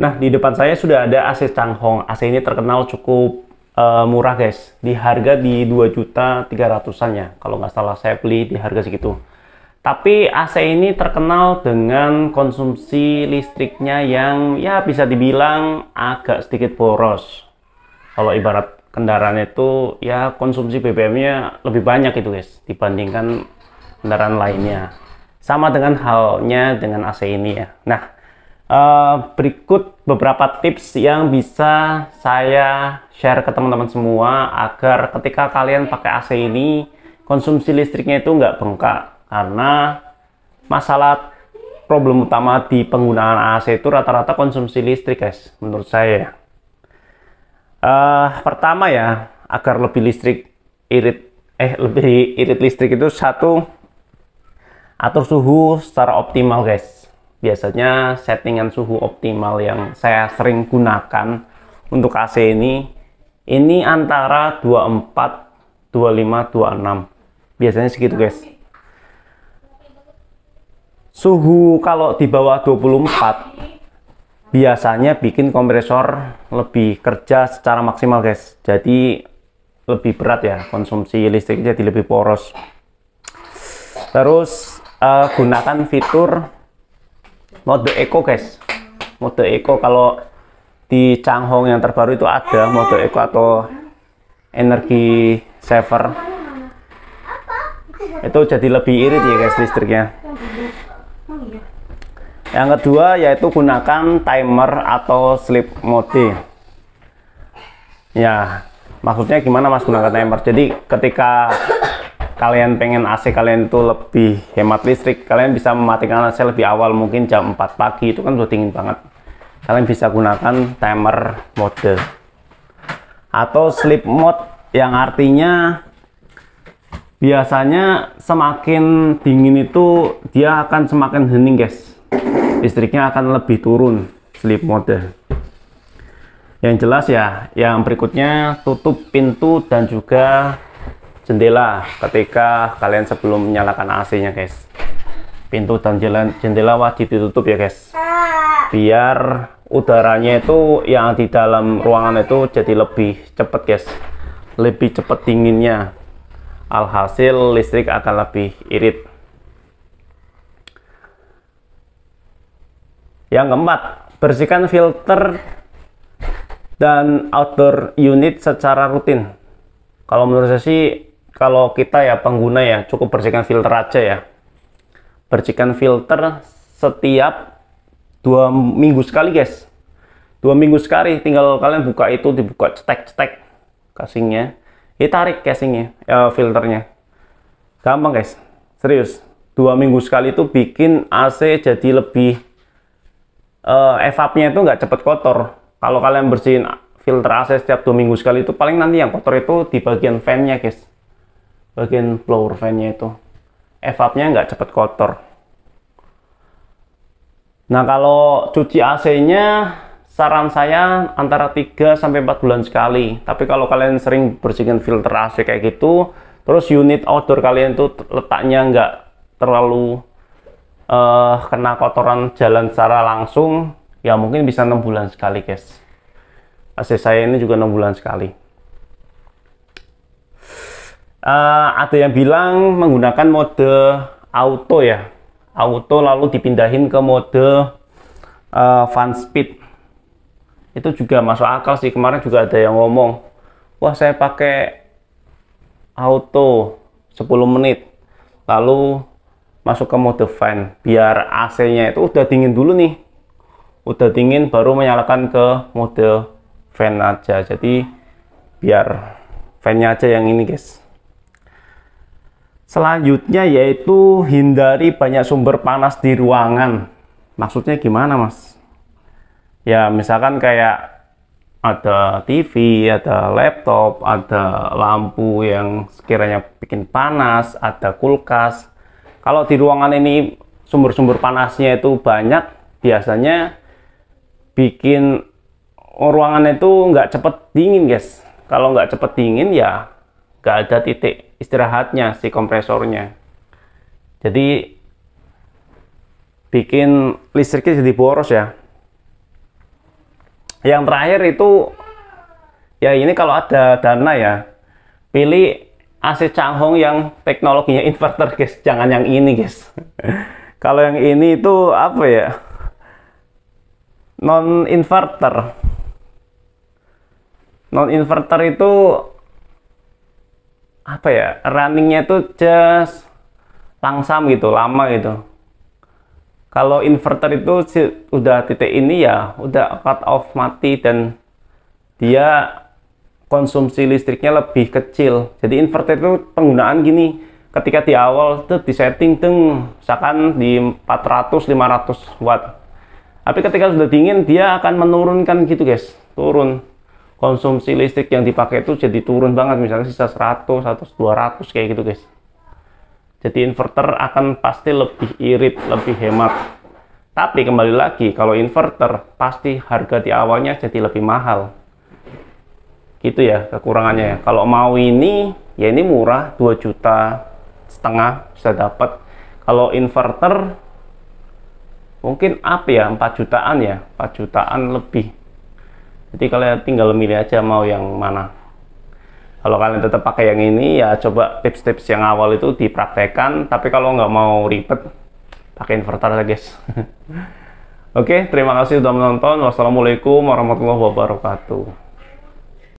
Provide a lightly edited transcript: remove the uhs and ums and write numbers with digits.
Nah, di depan saya sudah ada AC Changhong. AC ini terkenal cukup murah, guys. Di harga di 2.300.000-an ya. Kalau nggak salah saya beli di harga segitu. Tapi AC ini terkenal dengan konsumsi listriknya yang ya bisa dibilang agak sedikit boros. Kalau ibarat kendaraan itu ya konsumsi BBM-nya lebih banyak itu, guys, dibandingkan kendaraan lainnya. Sama dengan halnya dengan AC ini ya. Nah, berikut beberapa tips yang bisa saya share ke teman-teman semua agar ketika kalian pakai AC ini konsumsi listriknya itu nggak bengkak. Karena masalah problem utama di penggunaan AC itu rata-rata konsumsi listrik, guys, menurut saya. Pertama ya, agar lebih lebih irit listrik itu satu, atur suhu secara optimal, guys. Biasanya settingan suhu optimal yang saya sering gunakan untuk AC ini antara 24, 25, 26. Biasanya segitu, guys. Suhu kalau di bawah 24 biasanya bikin kompresor lebih kerja secara maksimal, guys. Jadi lebih berat ya, konsumsi listrik jadi lebih boros. Terus gunakan fitur mode eco, guys. Mode eco kalau di Changhong yang terbaru itu ada mode eco atau energi saver. Itu jadi lebih irit ya, guys, listriknya. Yang kedua yaitu gunakan timer atau sleep mode. Ya, maksudnya gimana, Mas, gunakan timer? Jadi ketika kalian pengen AC kalian itu lebih hemat listrik, kalian bisa mematikan AC lebih awal, mungkin jam 4 pagi, itu kan udah dingin banget. Kalian bisa gunakan timer mode. Atau sleep mode yang artinya biasanya semakin dingin itu dia akan semakin hening, guys. Listriknya akan lebih turun, sleep mode. Yang jelas ya, yang berikutnya tutup pintu dan juga jendela ketika kalian sebelum menyalakan AC-nya, guys. Pintu dan jendela wajib ditutup ya, guys. Biar udaranya itu yang di dalam ruangan itu jadi lebih cepat, guys. Lebih cepat dinginnya. Alhasil listrik akan lebih irit. Yang keempat, bersihkan filter dan outdoor unit secara rutin. Kalau menurut saya sih, kalau kita ya pengguna ya cukup bersihkan filter aja ya. Bersihkan filter setiap 2 minggu sekali, guys. 2 minggu sekali, tinggal kalian buka itu, dibuka cetek-cetek casingnya, ditarik casingnya, filternya. Gampang, guys, serius. 2 minggu sekali itu bikin AC jadi lebih evapnya itu nggak cepet kotor. Kalau kalian bersihin filter AC setiap 2 minggu sekali itu paling nanti yang kotor itu di bagian fan-nya, guys. Bagian blower fan-nya itu evapnya nggak cepet kotor. Nah, kalau cuci AC-nya saran saya antara 3-4 bulan sekali. Tapi kalau kalian sering bersihkan filter AC kayak gitu, terus unit outdoor kalian itu letaknya nggak terlalu kena kotoran jalan secara langsung, ya mungkin bisa 6 bulan sekali, guys. AC saya ini juga 6 bulan sekali. Ada yang bilang menggunakan mode auto ya, auto lalu dipindahin ke mode fan speed. Itu juga masuk akal sih. Kemarin juga ada yang ngomong, wah saya pakai auto 10 menit lalu masuk ke mode fan, biar AC-nya itu udah dingin dulu nih, udah dingin baru menyalakan ke mode fan aja. Jadi biar fan-nya aja yang ini, guys. Selanjutnya yaitu hindari banyak sumber panas di ruangan. Maksudnya gimana, Mas? Ya misalkan kayak ada TV, ada laptop, ada lampu yang sekiranya bikin panas, ada kulkas. Kalau di ruangan ini sumber-sumber panasnya itu banyak, biasanya bikin ruangan itu nggak cepet dingin, guys. Kalau nggak cepet dingin ya nggak ada titik istirahatnya si kompresornya. Jadi bikin listriknya jadi boros ya. Yang terakhir itu, ya ini kalau ada dana ya, pilih AC Changhong yang teknologinya inverter guys, jangan yang ini guys. Kalau yang ini itu apa ya, non inverter. Non inverter itu apa ya, runningnya itu just langsam gitu, lama gitu. Kalau inverter itu udah titik ini ya udah cut off, mati, dan dia konsumsi listriknya lebih kecil. Jadi inverter itu penggunaan gini, ketika di awal tuh di setting misalkan di 400-500 watt. Tapi ketika sudah dingin dia akan menurunkan gitu guys, turun. Konsumsi listrik yang dipakai itu jadi turun banget, misalnya sisa 100 atau 200 kayak gitu guys. Jadi inverter akan pasti lebih irit, lebih hemat. Tapi kembali lagi, kalau inverter pasti harga di awalnya jadi lebih mahal. Gitu ya kekurangannya ya. Kalau mau ini, ya ini murah, 2,5 juta bisa dapat. Kalau inverter mungkin apa ya, 4 jutaan ya, 4 jutaan lebih. Jadi kalian tinggal milih aja mau yang mana. Kalau kalian tetap pakai yang ini, ya coba tips-tips yang awal itu dipraktekkan. Tapi kalau nggak mau ribet, pakai inverter aja guys. Oke, terima kasih sudah menonton. Wassalamualaikum warahmatullahi wabarakatuh.